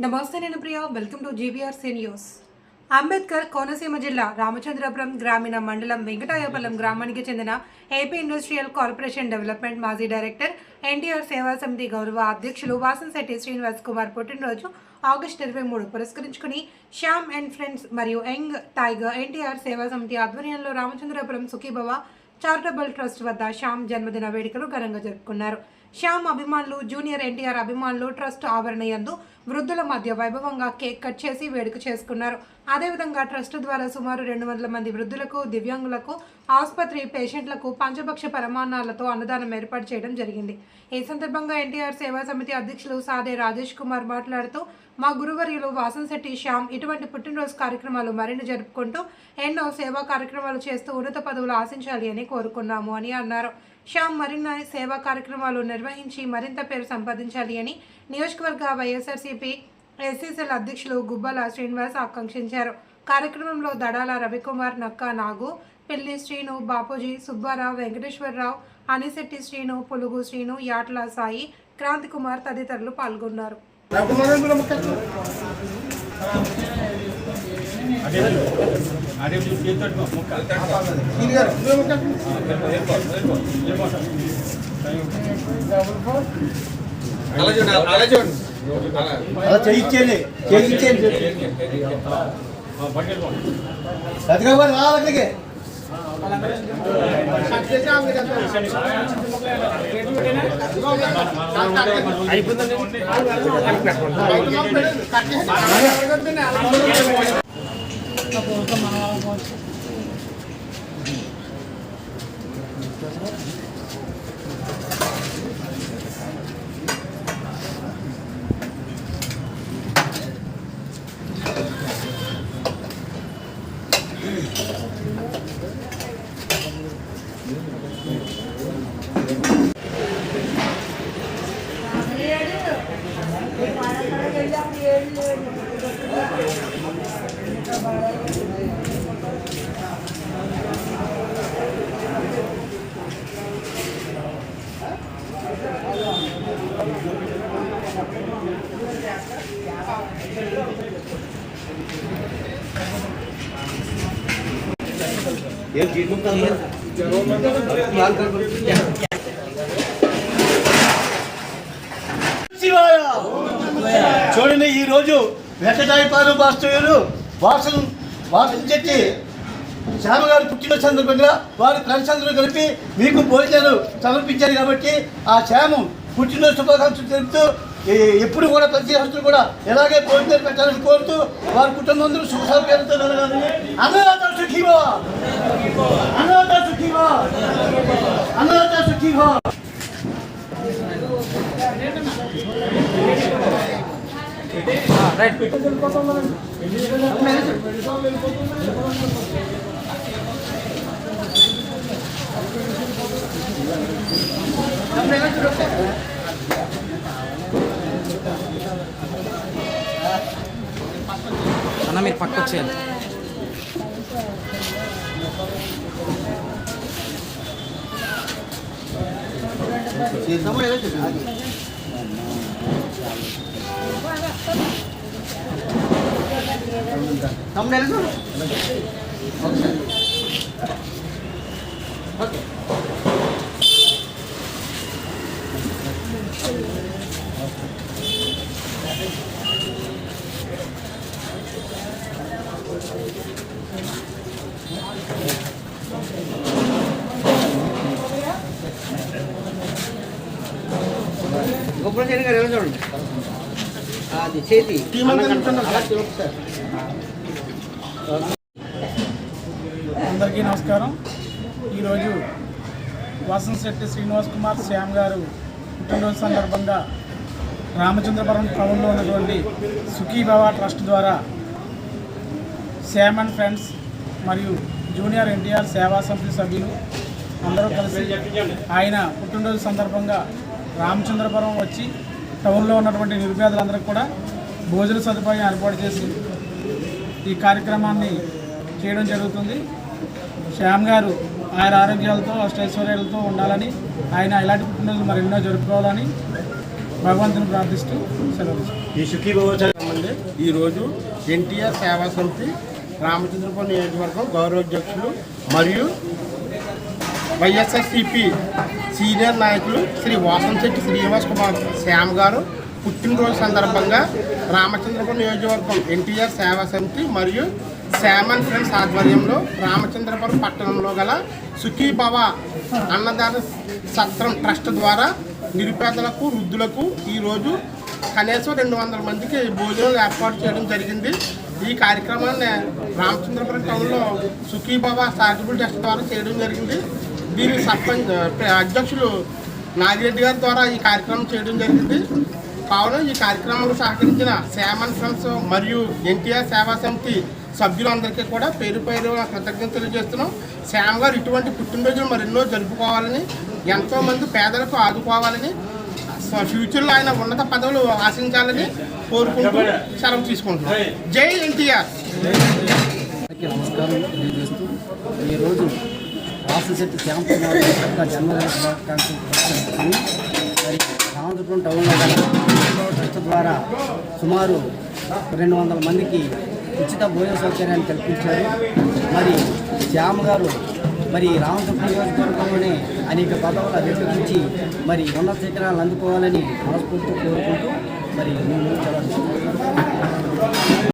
నమస్తే నేను Priya welcome to GVRC news. Ambedkar Konaseema జిల్లా రామచంద్రపురం గ్రామీణ మండలం వెంకటాయపాలెం గ్రామానికి చెందిన ఏపీ ఇండస్ట్రియల్ కార్పొరేషన్ డెవలప్మెంట్ మాజీ డైరెక్టర్ ఎన్టీఆర్ సేవా సమితి గౌరవ అధ్యక్షులు వాసంశెట్టి శ్రీనివాస్ కుమార్ పుట్టినరోజు ఆగస్టు 23 పురస్కరించుకుని శ్యామ్ అండ్ ఫ్రెండ్స్ మరియు యంగ్ టైగర్ ఎన్టీఆర్ సేవా సమితి ఆధ్వర్యంలో రామచంద్రపురం సుఖీభవ చారిటబుల్ ట్రస్ట్ వద్ద శ్యామ్ జన్మదిన వేడుకలు ఘనంగా జరుపుకున్నారు. శ్యామ్ అభిమానులు జూనియర్ ఎన్టీఆర్ అభిమానులు ట్రస్ట్ ఆవరణ యందు వృద్ధుల మధ్య వైభవంగా కేక్ కట్ చేసి వేడుక చేసుకున్నారు. అదేవిధంగా ట్రస్ట్ ద్వారా సుమారు 200 మంది వృద్ధులకు, దివ్యాంగులకు, ఆసుపత్రి పేషెంట్లకు పంచభక్ష పరమాన్నాలతో అన్నదానం ఏర్పాటు చేయడం జరిగింది. ఈ సందర్భంగా ఎన్టీఆర్ సేవా సమితి అధ్యక్షులు సాదే రాజేష్ కుమార్ మాట్లాడుతూ, మా గురువర్యులు వాసంశెట్టి శ్యామ్ ఇటువంటి పుట్టినరోజు కార్యక్రమాలు మరిన్ని జరుపుకుంటూ ఎన్నో సేవా కార్యక్రమాలు చేస్తూ ఉన్నత పదవులు ఆశించాలి అని కోరుకున్నాము అని అన్నారు. శ్యామ్ మరిన్ని సేవా కార్యక్రమాలు నిర్వహించి మరింత పేరు సంపాదించాలి అని నియోజకవర్గ వైఎస్ఆర్సీపీ ఎస్సీసీఎల్ అధ్యక్షులు గుబ్బల శ్రీనివాస్ ఆకాంక్షించారు. కార్యక్రమంలో దడాల రవికుమార్, నక్కా నాగు, పెళ్లి శ్రీను, బాపూజీ, సుబ్బారావు, వెంకటేశ్వరరావు, అనిశెట్టి శ్రీను, పులుగు శ్రీను, యాట్ల సాయి, క్రాంతి కుమార్ తదితరులు పాల్గొన్నారు. చూడండి, ఈ రోజు వెంకటాయపాలెం వాస్తవ్యులు వాసంశెట్టి శ్యామ గారు పుట్టిన సందర్భంగా వారి ఫ్రెండ్స్ అందరూ కలిపి మీకు భోజనాలు సమర్పించారు. కాబట్టి ఆ శ్యాము పుట్టినరోజు శుభాకాంక్షలు తెలుపుతూ ఎప్పుడు కూడా ప్రతి హస్తులు కూడా ఎలాగే భోజనాలు పెట్టాలని కోరుతూ వారి కుటుంబంలో సుఖ సౌకర్యాలతో జరగాలని అన్నదాత సుఖీభవ, అన్నదాత సుఖీభవ, అన్నదాత సుఖీభవ. అన్న మీరు పక్క వచ్చేయాలి. గొప్ప చూడండి అది చేతి అందరికీ నమస్కారం. ఈరోజు వాసంశెట్టి శ్రీనివాస్ కుమార్ శ్యామ్ గారు పుట్టినరోజు సందర్భంగా రామచంద్రపురం టౌన్లో ఉన్నటువంటి సుఖీభవ ట్రస్ట్ ద్వారా శ్యామ్ అండ్ ఫ్రెండ్స్ మరియు జూనియర్ ఎన్టీఆర్ సేవా సమితి సభ్యులు అందరూ కలిసి ఆయన పుట్టినరోజు సందర్భంగా రామచంద్రపురం వచ్చి టౌన్లో ఉన్నటువంటి నిరుపేదలందరికీ కూడా భోజన సదుపాయం ఏర్పాటు చేసి ఈ కార్యక్రమాన్ని చేయడం జరుగుతుంది. శ్యామ్ గారు ఆయన ఆరోగ్యాలతో అష్టైశ్వర్యాలతో ఉండాలని, ఆయన ఇలాంటి పుట్టినరోజులు మరెన్నో జరుపుకోవాలని భగవంతుని ప్రార్థిస్తూ సెలవు. అండి. ఈరోజు ఎన్టీఆర్ సేవా సమితి రామచంద్రపురం నియోజకవర్గం గౌరవాధ్యక్షులు మరియు వైఎస్ఆర్సీపీ సీనియర్ నాయకులు శ్రీ వాసంశెట్టి శ్రీనివాస్ కుమార్ శ్యామ్ గారు పుట్టినరోజు సందర్భంగా రామచంద్రపురం నియోజకవర్గం ఎన్టీఆర్ సేవా సమితి మరియు శ్యామ్ అండ్ ఫ్రెండ్స్ ఆధ్వర్యంలో రామచంద్రపురం పట్టణంలో గల సుఖీభవ అన్నదాన సత్రం ట్రస్ట్ ద్వారా నిరుపేదలకు వృద్ధులకు ఈరోజు కనీసం 200 మందికి భోజనాలు ఏర్పాటు చేయడం జరిగింది. ఈ కార్యక్రమాన్ని రామచంద్రపురం టౌన్లో సుఖీభవ చారిటబుల్ ట్రస్ట్ ద్వారా చేయడం జరిగింది. దీని సర్పంచ్ అధ్యక్షులు నాగిరెడ్డి గారి ద్వారా ఈ కార్యక్రమం చేయడం జరిగింది. కావున ఈ కార్యక్రమంలో సహకరించిన శ్యామ్ అండ్ ఫ్రెండ్స్ మరియు ఎన్టీఆర్ సేవా సమితి సభ్యులందరికీ కూడా పేరు పేరు కృతజ్ఞతలు తెలియజేస్తున్నాం. శ్యామ్ గారు ఇటువంటి పుట్టినరోజులు మరెన్నో జరుపుకోవాలని, ఎంతోమంది పేదలకు ఆదుకోవాలని, ఫ్యూచర్లో ఆయన ఉన్నత పదవులు ఆశించాలని కోరుకుంటూ సెలవు తీసుకుంటున్నాం. జై ఎన్టీఆర్. నమస్కారం తెలియజేస్తూ ఈరోజు వాసంశెట్టి శ్యామ్ కుమార్ యొక్క జన్మదిన శుభాకాంక్షలు జరుపుకొని మరి రామచంద్రపురం టౌన్లో గల ట్రస్ట్ ద్వారా సుమారు 200 మందికి ఉచిత భోజన సౌకర్యాన్ని కల్పించారు. మరి శ్యామ్ గారు మరి రామచంద్రపురం నియోజకవర్గంలోనే అనేక పదవులు అభివృద్ధించి మరి ఉన్నత శిఖరాలను అందుకోవాలని మనస్ఫూర్తిగా కోరుకుంటూ మరి నేను చాలా